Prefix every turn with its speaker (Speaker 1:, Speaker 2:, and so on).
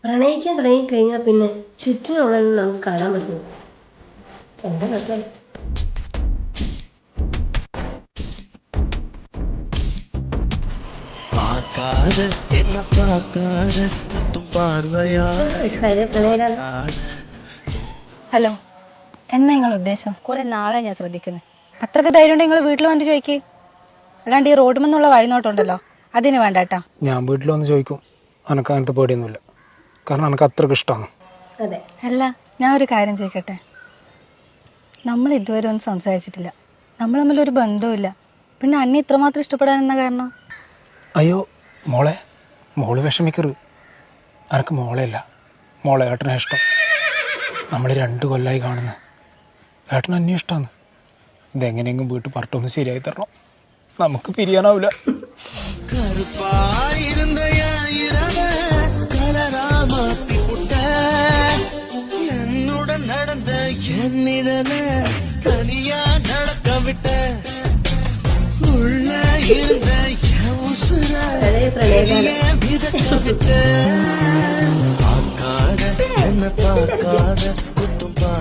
Speaker 1: പ്രണയിക്കാൻ തുടങ്ങി കഴിഞ്ഞാൽ പിന്നെ ചുറ്റിനുള്ളതിൽ നമുക്ക് കാണാൻ പറ്റും. എന്താ വെച്ചാൽ
Speaker 2: ഹലോ, എന്നാ നിങ്ങൾ ഉദ്ദേശം? കുറെ നാളെ ഞാൻ ശ്രദ്ധിക്കുന്നത്. അത്രക്ക് ധൈര്യം ഉണ്ടെങ്കിൽ നിങ്ങൾ വീട്ടിൽ വന്ന് ചോദിക്കേ. അല്ലാണ്ട് ഈ റോഡ് മെന്നുള്ള വഴിനോട്ടുണ്ടല്ലോ, അതിന് വേണ്ടാട്ടാ.
Speaker 3: ഞാൻ വീട്ടിൽ വന്ന് ചോദിക്കും. എനക്ക് അങ്ങനത്തെ പേടിയൊന്നുമില്ല. കാരണം എനക്ക് അത്രക്ക് ഇഷ്ടമാണ്.
Speaker 1: അതെ.
Speaker 2: അല്ല, ഞാൻ ഒരു കാര്യം ചോദിക്കട്ടെ. നമ്മൾ ഇതുവരെ ഒന്നും സംസാരിച്ചിട്ടില്ല. നമ്മൾ തമ്മിലൊരു ബന്ധവുമില്ല. പിന്നെ അന്നെ ഇത്രമാത്രം ഇഷ്ടപ്പെടാൻ എന്ന കാരണം?
Speaker 3: അയ്യോ മോള് വിഷമിക്കരുത്. എനക്ക് മോളെയല്ല, മോളെ ഏട്ടനെ ഇഷ്ടം. നമ്മൾ 2 കൊല്ലമായി കാണുന്നത്. ഏട്ടൻ അന്നെ ഇഷ്ടമാണ്. ഇതെങ്ങനെയെങ്കിലും വീട്ടിൽ പറഞ്ഞൊന്ന് ശരിയായി തരണം. നമുക്ക് പിരിയാനാവില്ല.
Speaker 1: പ്രണയകാലം